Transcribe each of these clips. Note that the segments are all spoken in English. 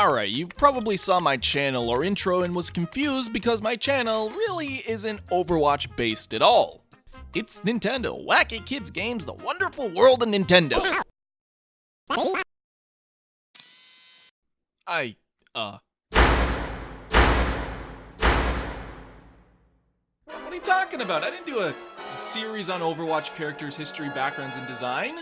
Alright, you probably saw my channel or intro and was confused because my channel really isn't Overwatch based at all. It's Nintendo, wacky kids games, the wonderful world of Nintendo. What are you talking about? I didn't do a series on Overwatch characters' history, backgrounds, and design.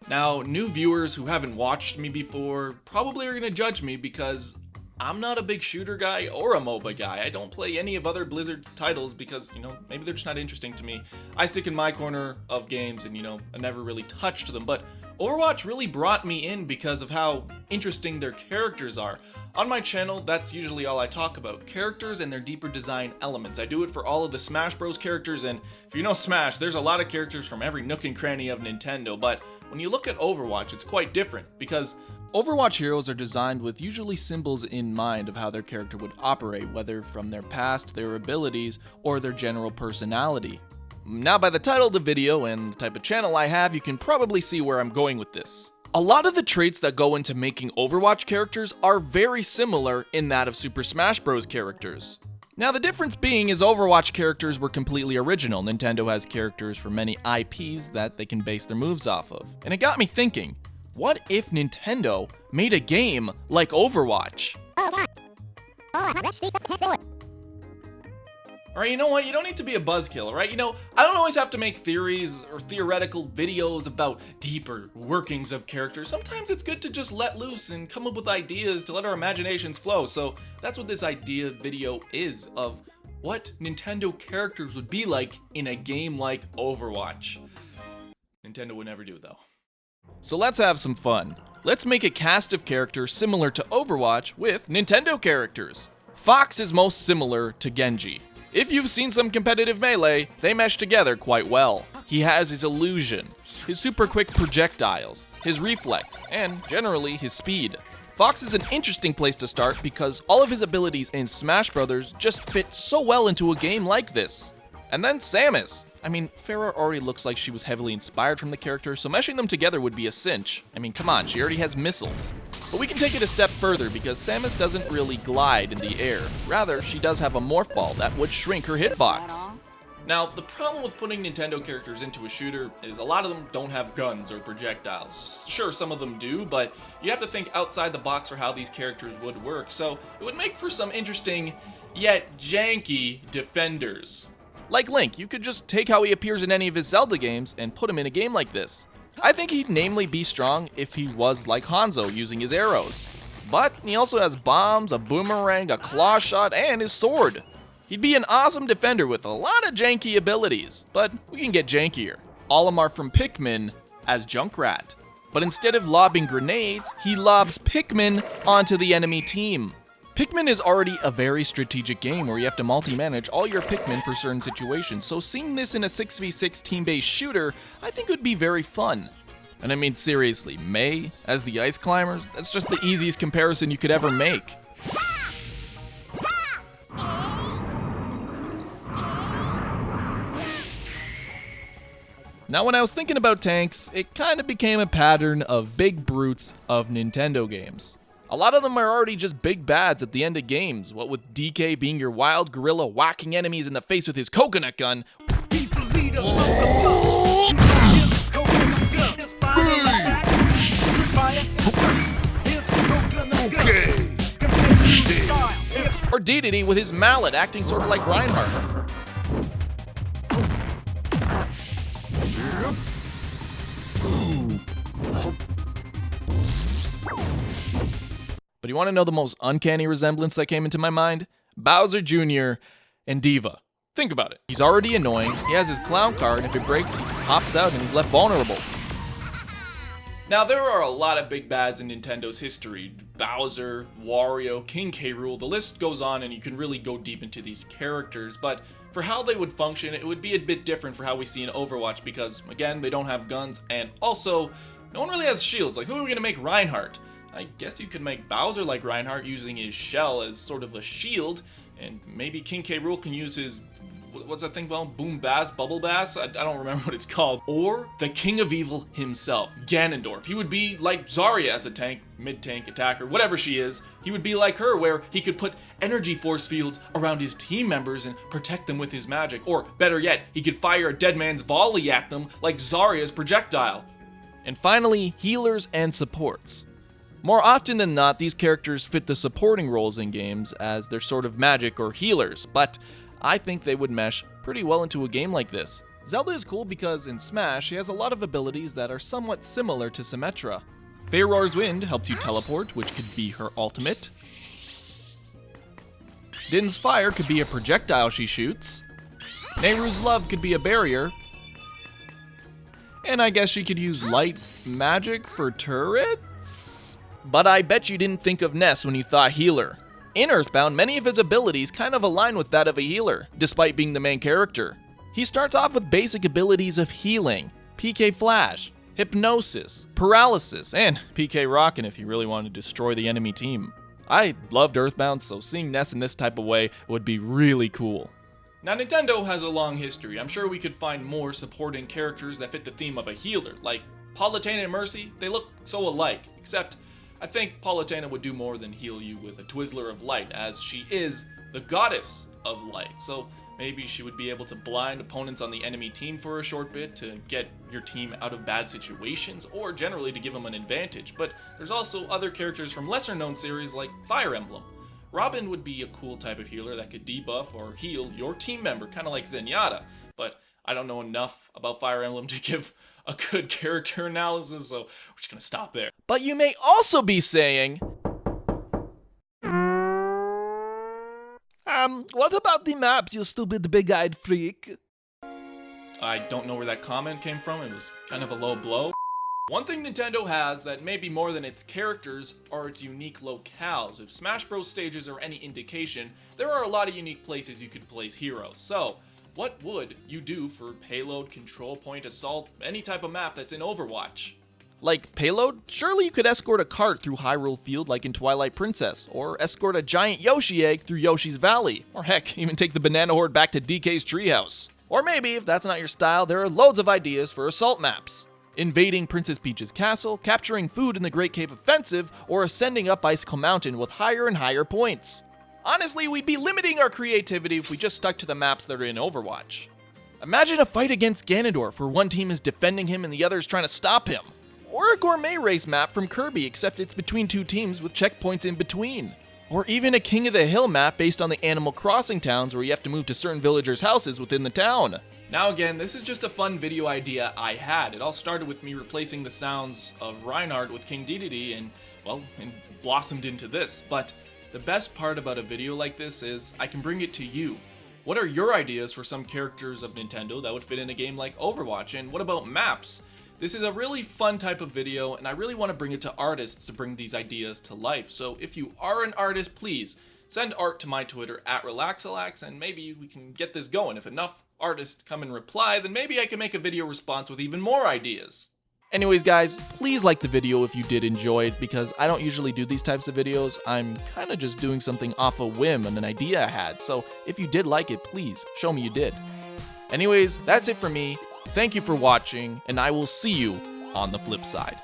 Now, new viewers who haven't watched me before probably are gonna judge me because I'm not a big shooter guy or a MOBA guy. I don't play any of other Blizzard titles because, maybe they're just not interesting to me. I stick in my corner of games and, I never really touched them. But Overwatch really brought me in because of how interesting their characters are. On my channel, that's usually all I talk about, characters and their deeper design elements. I do it for all of the Smash Bros characters, and if you know Smash, there's a lot of characters from every nook and cranny of Nintendo, but when you look at Overwatch, it's quite different, because Overwatch heroes are designed with usually symbols in mind of how their character would operate, whether from their past, their abilities, or their general personality. Now, by the title of the video and the type of channel I have, you can probably see where I'm going with this. A lot of the traits that go into making Overwatch characters are very similar in that of Super Smash Bros. Characters. Now, the difference being is Overwatch characters were completely original. Nintendo has characters for many IPs that they can base their moves off of. And it got me thinking, what if Nintendo made a game like Overwatch? Alright, you know what? You don't need to be a buzzkill, right? I don't always have to make theories or theoretical videos about deeper workings of characters. Sometimes it's good to just let loose and come up with ideas to let our imaginations flow. So that's what this idea video is, of what Nintendo characters would be like in a game like Overwatch. Nintendo would never do, though. So let's have some fun. Let's make a cast of characters similar to Overwatch with Nintendo characters. Fox is most similar to Genji. If you've seen some competitive Melee, they mesh together quite well. He has his illusion, his super quick projectiles, his reflect, and generally his speed. Fox is an interesting place to start because all of his abilities in Smash Bros. Just fit so well into a game like this. And then Samus. Pharah already looks like she was heavily inspired from the character, so meshing them together would be a cinch. Come on, she already has missiles. But we can take it a step further because Samus doesn't really glide in the air. Rather, she does have a morph ball that would shrink her hitbox. Now, the problem with putting Nintendo characters into a shooter is a lot of them don't have guns or projectiles. Sure, some of them do, but you have to think outside the box for how these characters would work, so it would make for some interesting, yet janky defenders. Like Link, you could just take how he appears in any of his Zelda games and put him in a game like this. I think he'd namely be strong if he was like Hanzo, using his arrows. But he also has bombs, a boomerang, a claw shot, and his sword. He'd be an awesome defender with a lot of janky abilities, but we can get jankier. Olimar from Pikmin as Junkrat. But instead of lobbing grenades, he lobs Pikmin onto the enemy team. Pikmin is already a very strategic game where you have to multi-manage all your Pikmin for certain situations, so seeing this in a 6v6 team-based shooter, I think would be very fun. And seriously, Mei as the Ice Climbers? That's just the easiest comparison you could ever make. Now, when I was thinking about tanks, it kind of became a pattern of big brutes of Nintendo games. A lot of them are already just big bads at the end of games, what with DK being your wild gorilla whacking enemies in the face with his coconut gun. Or DDD with his mallet acting sort of like Reinhardt. But you want to know the most uncanny resemblance that came into my mind? Bowser Jr. and D.Va. Think about it. He's already annoying, he has his clown car, and if it breaks, he hops out and he's left vulnerable. Now, there are a lot of big bads in Nintendo's history. Bowser, Wario, King K. Rool, the list goes on and you can really go deep into these characters, but for how they would function, it would be a bit different for how we see in Overwatch because, again, they don't have guns, and also, no one really has shields. Like, who are we going to make Reinhardt? I guess you could make Bowser like Reinhardt using his shell as sort of a shield, and maybe King K. Rool can use his what's that thing called? Boom Bass? Bubble Bass? I don't remember what it's called. Or the King of Evil himself, Ganondorf. He would be like Zarya as a tank, mid-tank, attacker, whatever she is. He would be like her, where he could put energy force fields around his team members and protect them with his magic. Or, better yet, he could fire a dead man's volley at them like Zarya's projectile. And finally, healers and supports. More often than not, these characters fit the supporting roles in games as they're sort of magic or healers, but I think they would mesh pretty well into a game like this. Zelda is cool because in Smash, she has a lot of abilities that are somewhat similar to Symmetra. Feyror's Wind helps you teleport, which could be her ultimate. Din's Fire could be a projectile she shoots. Nehru's Love could be a barrier. And I guess she could use light magic for turrets? But I bet you didn't think of Ness when you thought healer. In Earthbound, many of his abilities kind of align with that of a healer, despite being the main character. He starts off with basic abilities of healing, PK Flash, Hypnosis, Paralysis, and PK Rockin' if he really wanted to destroy the enemy team. I loved Earthbound, so seeing Ness in this type of way would be really cool. Now, Nintendo has a long history. I'm sure we could find more supporting characters that fit the theme of a healer, like Palutena and Mercy. They look so alike, except I think Palutena would do more than heal you with a Twizzler of Light, as she is the goddess of light. So maybe she would be able to blind opponents on the enemy team for a short bit to get your team out of bad situations, or generally to give them an advantage. But there's also other characters from lesser known series like Fire Emblem. Robin would be a cool type of healer that could debuff or heal your team member, kind of like Zenyatta, but I don't know enough about Fire Emblem to give a good character analysis, so we're just gonna stop there. But you may also be saying, what about the maps, you stupid big-eyed freak? I don't know where that comment came from. It was kind of a low blow. One thing Nintendo has that may be more than its characters are its unique locales. If Smash Bros. Stages are any indication, there are a lot of unique places you could place heroes. So, what would you do for Payload, Control Point, Assault, any type of map that's in Overwatch? Like Payload? Surely you could escort a cart through Hyrule Field like in Twilight Princess, or escort a giant Yoshi egg through Yoshi's Valley, or heck, even take the Banana Horde back to DK's treehouse. Or maybe, if that's not your style, there are loads of ideas for assault maps. Invading Princess Peach's castle, capturing food in the Great Cave Offensive, or ascending up Icicle Mountain with higher and higher points. Honestly, we'd be limiting our creativity if we just stuck to the maps that are in Overwatch. Imagine a fight against Ganondorf where one team is defending him and the other is trying to stop him. Or a gourmet race map from Kirby, except it's between two teams with checkpoints in between. Or even a King of the Hill map based on the Animal Crossing towns where you have to move to certain villagers' houses within the town. Now again, this is just a fun video idea I had. It all started with me replacing the sounds of Reinhardt with King Dedede and, well, it blossomed into this. But the best part about a video like this is I can bring it to you. What are your ideas for some characters of Nintendo that would fit in a game like Overwatch? And what about maps? This is a really fun type of video, and I really want to bring it to artists to bring these ideas to life. So if you are an artist, please send art to my Twitter @RelaxAlax, and maybe we can get this going. If enough artists come and reply, then maybe I can make a video response with even more ideas. Anyways guys, please like the video if you did enjoy it, because I don't usually do these types of videos. I'm kind of just doing something off a whim and an idea I had, so if you did like it, please show me you did. Anyways, that's it for me. Thank you for watching, and I will see you on the flip side.